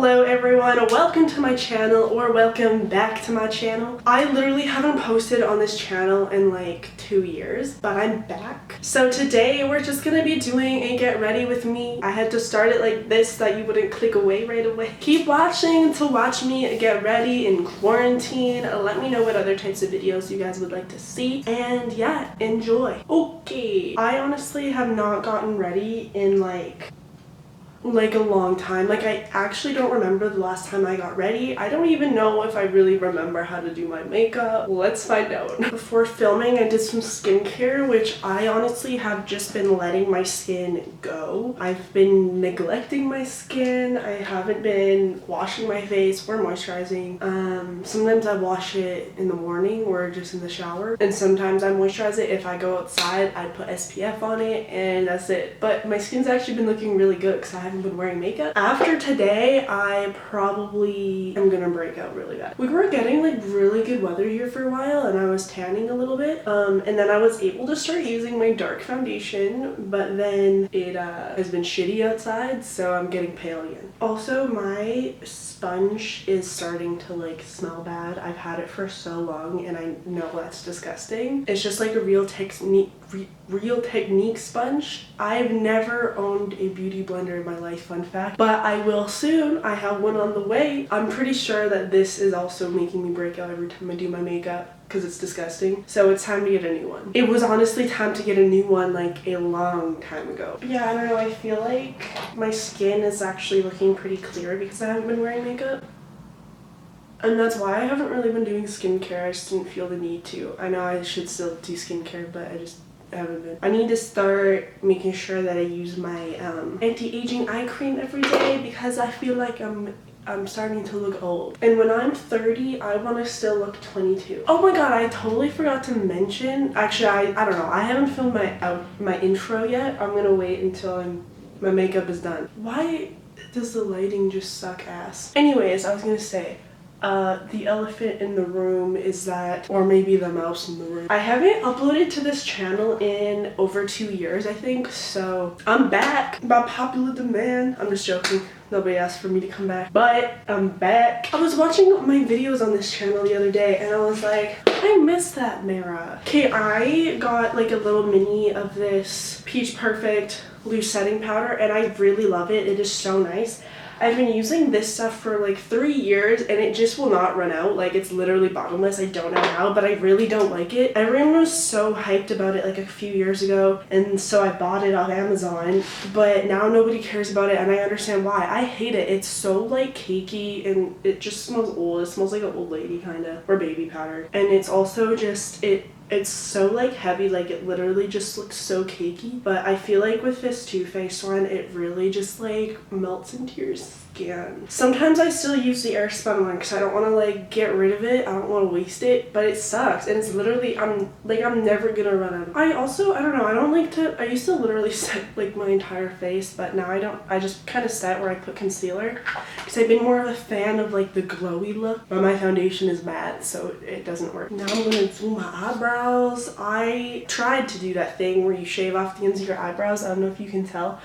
Hello everyone, welcome to my channel, or welcome back to my channel. I literally haven't posted on this channel in like 2 years, but I'm back. So today we're just gonna be doing a get ready with me. I had to start it like this so that you wouldn't click away right away. Keep watching to watch me get ready in quarantine. Let me know what other types of videos you guys would like to see, and yeah, enjoy. Okay, I honestly have not gotten ready in like a long time. Like, I actually don't remember the last time I got ready. I don't even know if I really remember how to do my makeup. Let's find out. Before filming, I did some skincare, which I honestly have just been letting my skin go. I've been neglecting my skin. I haven't been washing my face or moisturizing. Sometimes I wash it in the morning or just in the shower, and sometimes I moisturize it. If I go outside, I put SPF on it, and that's it. But my skin's actually been looking really good because I haven't been wearing makeup. After today, I probably am gonna break out really bad. We were getting like really good weather here for a while, and I was tanning a little bit, and then I was able to start using my dark foundation, but then it has been shitty outside, so I'm getting pale again. Also, my sponge is starting to like smell bad. I've had it for so long, and I know that's disgusting. It's just like a Real Technique sponge. I've never owned a beauty blender in my life, fun fact, but I will soon. I have one on the way. I'm pretty sure that this is also making me break out every time I do my makeup because it's disgusting. So it's time to get a new one. It was honestly time to get a new one like a long time ago. Yeah, I don't know, I feel like my skin is actually looking pretty clear because I haven't been wearing makeup. And that's why I haven't really been doing skincare. I just didn't feel the need to. I know I should still do skincare, but I just haven't been. I need to start making sure that I use my anti-aging eye cream every day because I feel like I'm starting to look old. And when I'm 30, I want to still look 22. Oh my god, I totally forgot to mention. Actually, I don't know. I haven't filmed my intro yet. I'm gonna wait until my makeup is done. Why does the lighting just suck ass? Anyways, I was gonna say, the elephant in the room is that, or maybe the mouse in the room. I haven't uploaded to this channel in over 2 years, I think, so I'm back by popular demand. I'm just joking. Nobody asked for me to come back, but I'm back. I was watching my videos on this channel the other day, and I was like, I miss that meara. Okay, I got like a little mini of this Peach Perfect loose setting powder, and I really love it. It is so nice. I've been using this stuff for like 3 years, and it just will not run out. Like, it's literally bottomless. I don't know how, but I really don't like it. Everyone was so hyped about it like a few years ago, and so I bought it off Amazon, but now nobody cares about it, and I understand why. I hate it. It's so like cakey, and it just smells old. It smells like an old lady kind of, or baby powder. And it's also just, it's so like heavy, like it literally just looks so cakey. But I feel like with this Too Faced one, it really just like melts into your skin. Sometimes I still use the airspun one because I don't want to like get rid of it. I don't want to waste it, but it sucks, and it's literally, I'm never gonna run out of it. I don't know, I don't like to, I used to literally set like my entire face, but now I don't. I just kind of set where I put concealer because I've been more of a fan of like the glowy look, but my foundation is matte, so it doesn't work. Now I'm gonna do my eyebrows. I tried to do that thing where you shave off the ends of your eyebrows. I don't know if you can tell.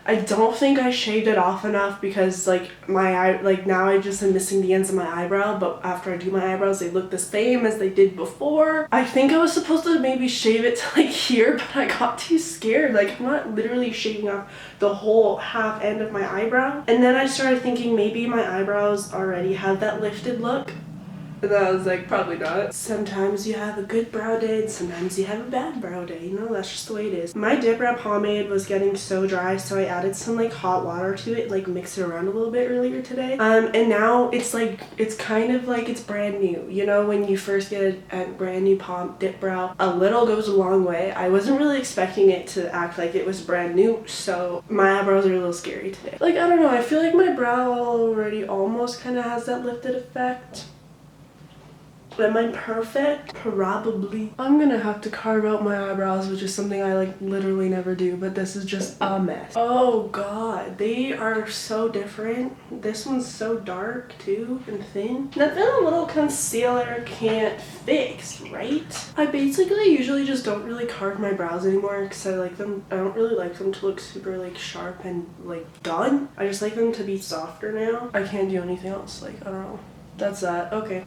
I don't think I shaved it off enough because like now I just am missing the ends of my eyebrow, but after I do my eyebrows, they look the same as they did before. I think I was supposed to maybe shave it to like here, but I got too scared. Like, I'm not literally shaving off the whole half end of my eyebrow. And then I started thinking maybe my eyebrows already have that lifted look. And I was like, probably not. Sometimes you have a good brow day, and sometimes you have a bad brow day. You know, that's just the way it is. My Dip Brow pomade was getting so dry, so I added some like hot water to it, like mixed it around a little bit earlier today. And now it's like, it's kind of like it's brand new. You know, when you first get a brand new Dip Brow, a little goes a long way. I wasn't really expecting it to act like it was brand new, so my eyebrows are a little scary today. Like, I don't know, I feel like my brow already almost kind of has that lifted effect. Am I perfect? Probably. I'm gonna have to carve out my eyebrows, which is something I like literally never do, but this is just a mess. Oh god, they are so different. This one's so dark too and thin. Nothing a little concealer can't fix, right? I basically usually just don't really carve my brows anymore because I don't really like them to look super like sharp and like done. I just like them to be softer now. I can't do anything else, like I don't know. That's that. Okay.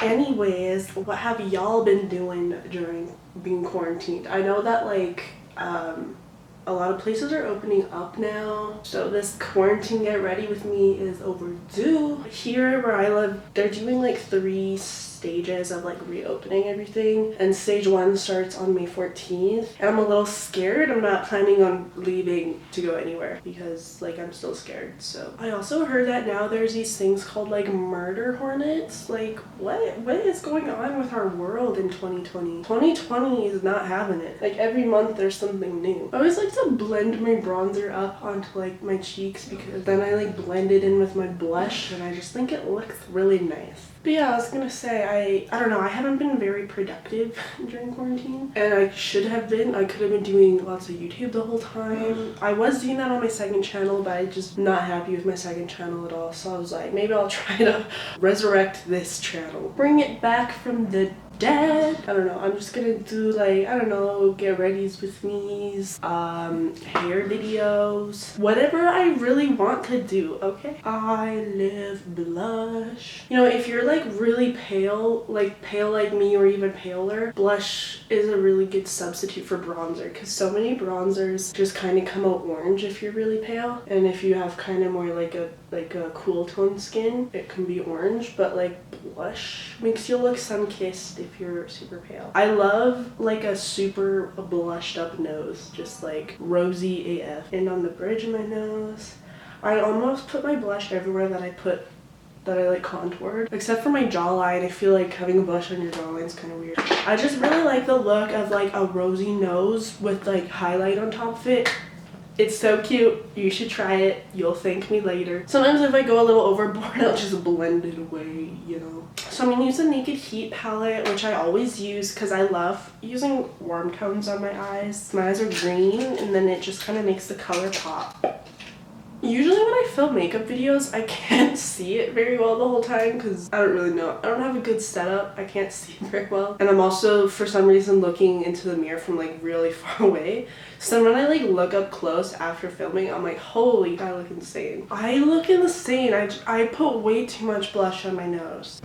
Anyways, what have y'all been doing during being quarantined? I know that like a lot of places are opening up now, so this quarantine get ready with me is overdue. Here where I live, they're doing like 3 stages of like reopening everything, and stage 1 starts on May 14th, and I'm a little scared. I'm not planning on leaving to go anywhere because like I'm still scared. So I also heard that now there's these things called like murder hornets. Like what is going on with our world in 2020? 2020 is not having it. Like every month there's something new. I always like to blend my bronzer up onto like my cheeks because then I like blend it in with my blush and I just think it looks really nice. But yeah, I was gonna say, I don't know, I haven't been very productive during quarantine, and I should have been. I could have been doing lots of YouTube the whole time. I was doing that on my second channel, but I'm just not happy with my second channel at all, so I was like, maybe I'll try to resurrect this channel. Bring it back from the dead. I don't know, I'm just gonna do like, I don't know, get readies with me's, hair videos, whatever I really want to do, okay? Eyelid blush. You know, if you're like really pale like me or even paler, blush is a really good substitute for bronzer because so many bronzers just kind of come out orange if you're really pale, and if you have kind of more like a cool tone skin, it can be orange, but like blush makes you look sun-kissed if you're super pale. I love like a super blushed up nose, just like rosy AF. And on the bridge of my nose, I almost put my blush everywhere that I like contoured, except for my jawline. I feel like having a blush on your jawline is kind of weird. I just really like the look of like a rosy nose with like highlight on top of it. It's so cute. You should try it. You'll thank me later. Sometimes if I go a little overboard, I'll just blend it away, you know. So I'm gonna use a Naked Heat palette, which I always use because I love using warm tones on my eyes. My eyes are green, and then it just kind of makes the color pop. Usually when I film makeup videos, I can't see it very well the whole time because I don't really know. I don't have a good setup. I can't see it very well. And I'm also, for some reason, looking into the mirror from like really far away. So when I like look up close after filming, I'm like, holy, I look insane. I look insane. I put way too much blush on my nose.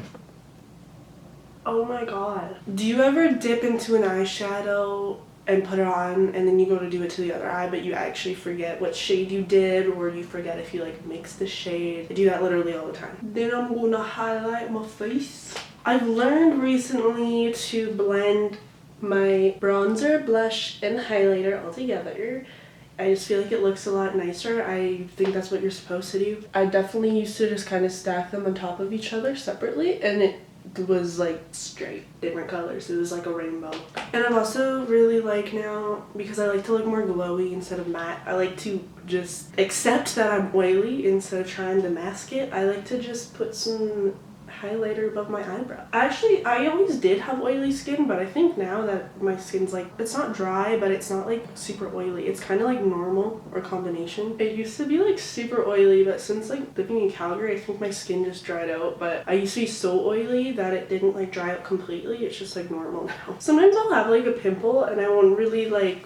Oh my god. Do you ever dip into an eyeshadow and put it on and then you go to do it to the other eye, but you actually forget what shade you did, or you forget if you like mix the shade? I do that literally all the time. Then I'm gonna highlight my face. I've learned recently to blend my bronzer, blush, and highlighter all together. I just feel like it looks a lot nicer. I think that's what you're supposed to do. I definitely used to just kind of stack them on top of each other separately, and it was like straight different colors. It was like a rainbow. And I'm also really like now, because I like to look more glowy instead of matte, I like to just accept that I'm oily instead of trying to mask it. I like to just put some highlighter above my eyebrow. Actually, I always did have oily skin, but I think now that my skin's like, it's not dry, but it's not like super oily. It's kind of like normal or combination. It used to be like super oily, but since like living in Calgary, I think my skin just dried out. But I used to be so oily that it didn't like dry out completely. It's just like normal now. Sometimes I'll have like a pimple and I won't really like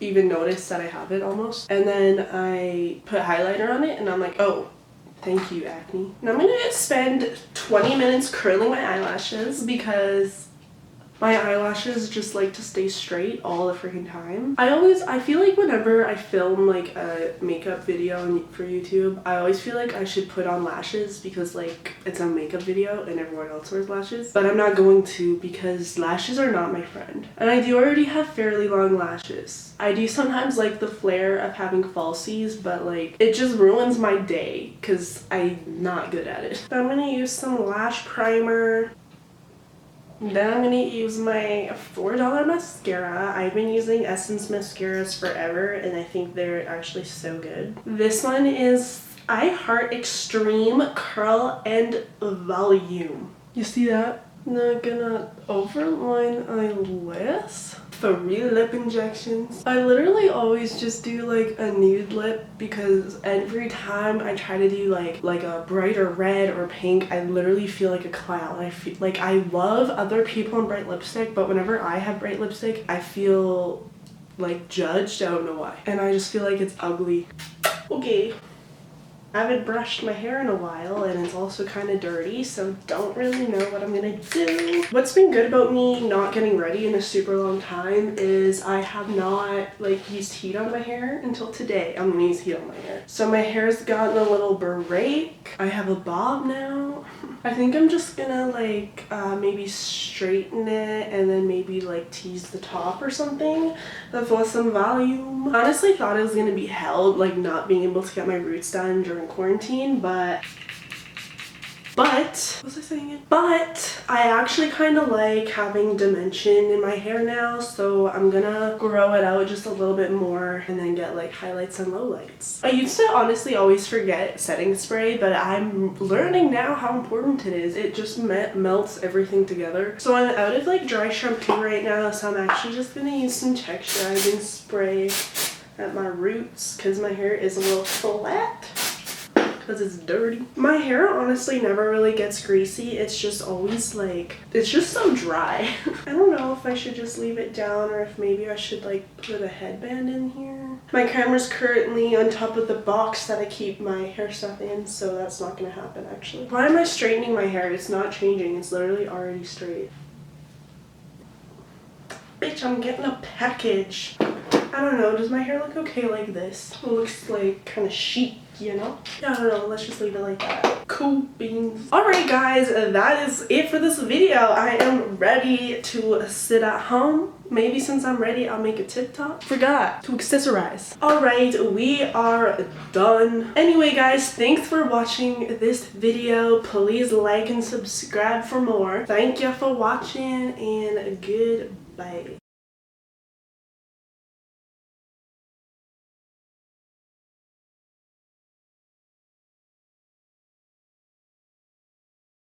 even notice that I have it almost. And then I put highlighter on it and I'm like, oh, thank you, acne. Now I'm gonna spend 20 minutes curling my eyelashes because my eyelashes just like to stay straight all the freaking time. I feel like whenever I film like a makeup video for YouTube, I always feel like I should put on lashes because like it's a makeup video and everyone else wears lashes. But I'm not going to because lashes are not my friend. And I do already have fairly long lashes. I do sometimes like the flair of having falsies, but like it just ruins my day because I'm not good at it. So I'm gonna use some lash primer. Then I'm going to use my $4 mascara. I've been using Essence mascaras forever and I think they're actually so good. This one is I Heart Extreme Curl and Volume. You see that? Not gonna overline eyelash. 3 lip injections. I literally always just do like a nude lip because every time I try to do like a brighter red or pink, I literally feel like a clown. I feel like I love other people in bright lipstick, but whenever I have bright lipstick, I feel like judged. I don't know why. And I just feel like it's ugly. Okay. I haven't brushed my hair in a while and it's also kind of dirty, so don't really know what I'm gonna do. What's been good about me not getting ready in a super long time is I have not like used heat on my hair until today. I'm gonna use heat on my hair. So my hair's gotten a little break. I have a bob now. I think I'm just gonna like maybe straighten it and then maybe like tease the top or something for some volume. Honestly thought it was gonna be held, like not being able to get my roots done during quarantine, but what was I saying? But I actually kind of like having dimension in my hair now, so I'm gonna grow it out just a little bit more and then get like highlights and lowlights. I used to honestly always forget setting spray, but I'm learning now how important it is. It just melts everything together. So I'm out of like dry shampoo right now, so I'm actually just gonna use some texturizing spray at my roots because my hair is a little flat. Because it's dirty. My hair honestly never really gets greasy. It's just always like, it's just so dry. I don't know if I should just leave it down or if maybe I should like put a headband in here. My camera's currently on top of the box that I keep my hair stuff in, so that's not gonna happen actually. Why am I straightening my hair? It's not changing. It's literally already straight. Bitch, I'm getting a package. I don't know, does my hair look okay like this? It looks like kind of chic, you know? Yeah, I don't know, let's just leave it like that. Cool beans. Alright guys, that is it for this video. I am ready to sit at home. Maybe since I'm ready, I'll make a TikTok. Forgot to accessorize. Alright, we are done. Anyway guys, thanks for watching this video. Please like and subscribe for more. Thank you for watching and goodbye.